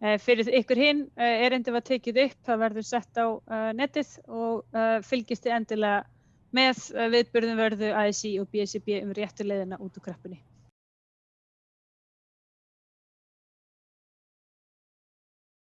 Fyrir ykkur hinn, erindið var tekið upp, það verður sett á netið og fylgist þið endilega með viðburðum verðu ASÍ og BSRB réttu leiðina út úr kreppunni.